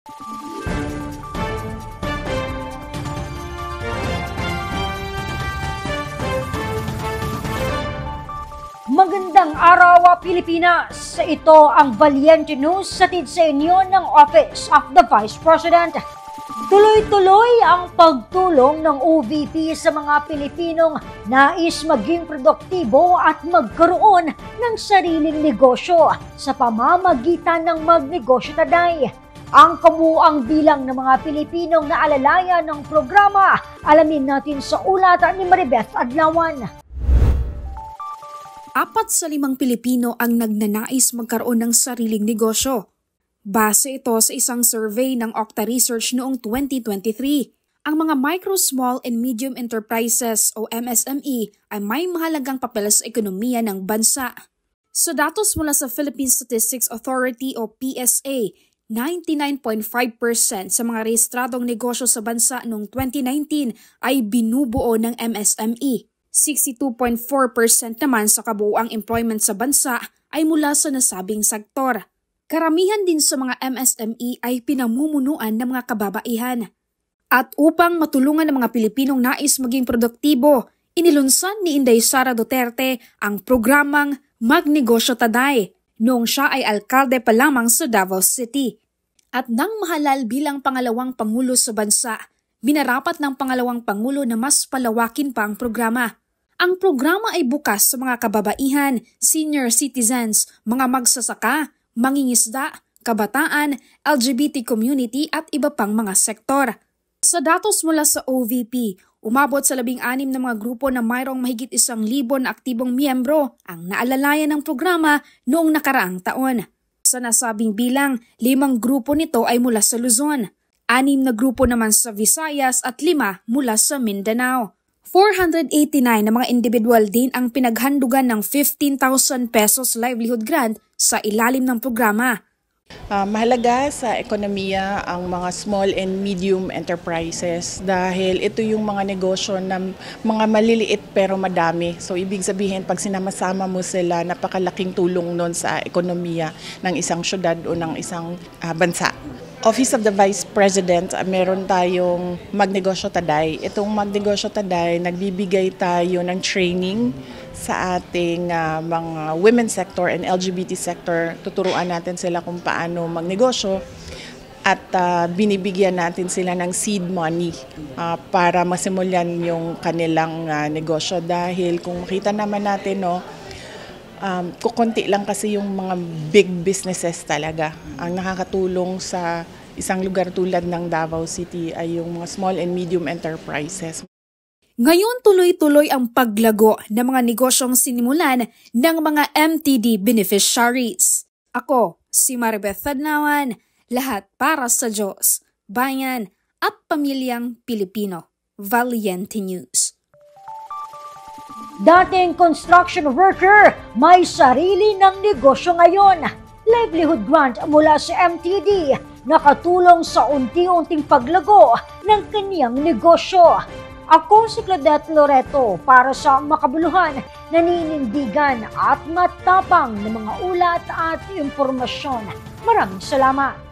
Magandang araw, Pilipinas! Ito ang Valiente News hatid sa inyo ng Office of the Vice President. Tuloy-tuloy ang pagtulong ng OVP sa mga Pilipinong nais maging produktibo at magkaroon ng sariling negosyo sa pamamagitan ng Magnegosyo Taday. Ang kabuuang bilang ng mga Pilipinong naalalayan ng programa, alamin natin sa ulat ni Maribeth Adlawan. 4 sa 5 Pilipino ang nagnanais magkaroon ng sariling negosyo. Base ito sa isang survey ng Okta Research noong 2023. Ang mga micro, small and medium enterprises o MSME ay may mahalagang papel sa ekonomiya ng bansa. Sa datos mula sa Philippine Statistics Authority o PSA, 99.5% sa mga rehistradong negosyo sa bansa noong 2019 ay binubuo ng MSME. 62.4% naman sa kabuuang employment sa bansa ay mula sa nasabing sektor. Karamihan din sa mga MSME ay pinamumunuan ng mga kababaihan. At upang matulungan ng mga Pilipinong nais maging produktibo, inilunsad ni Inday Sara Duterte ang programang Magnegosyo Taday noong siya ay alkalde pa lamang sa Davao City. At nang mahalal bilang pangalawang pangulo sa bansa, minarapat ng pangalawang pangulo na mas palawakin pa ang programa. Ang programa ay bukas sa mga kababaihan, senior citizens, mga magsasaka, mangingisda, kabataan, LGBT community at iba pang mga sektor. Sa datos mula sa OVP, umabot sa 16 na mga grupo na mayroong mahigit 1,000 na aktibong miyembro ang naalalayan ng programa noong nakaraang taon. Sa nasabing bilang, 5 grupo nito ay mula sa Luzon, 6 na grupo naman sa Visayas at 5 mula sa Mindanao. 489 na mga individual din ang pinaghandugan ng 15,000 pesos livelihood grant sa ilalim ng programa. Mahalaga sa ekonomiya ang mga small and medium enterprises dahil ito yung mga negosyo na mga maliliit pero madami. So ibig sabihin pag sinama-sama mo sila, napakalaking tulong nun sa ekonomiya ng isang syudad o ng isang bansa. Office of the Vice President, meron tayong Magnegosyo Taday. Itong Magnegosyo Taday, nagbibigay tayo ng training sa ating mga women's sector and LGBT sector. Tuturuan natin sila kung paano magnegosyo at binibigyan natin sila ng seed money para masimulan yung kanilang negosyo. Dahil kung makita naman natin, kukunti lang kasi yung mga big businesses talaga. Ang nakakatulong sa isang lugar tulad ng Davao City ay yung mga small and medium enterprises. Ngayon tuloy-tuloy ang paglago ng mga negosyong sinimulan ng mga MTD beneficiaries. Ako, si Maribeth Adlawan, lahat para sa Diyos, bayan at pamilyang Pilipino. Valiente News. Dating construction worker, may sarili ng negosyo ngayon. Livelihood grant mula sa MTD, nakatulong sa unti-unting paglago ng kaniyang negosyo. Ako si Claudette Loreto para sa makabuluhan, naninindigan at matapang na mga ulat at impormasyon. Maraming salamat.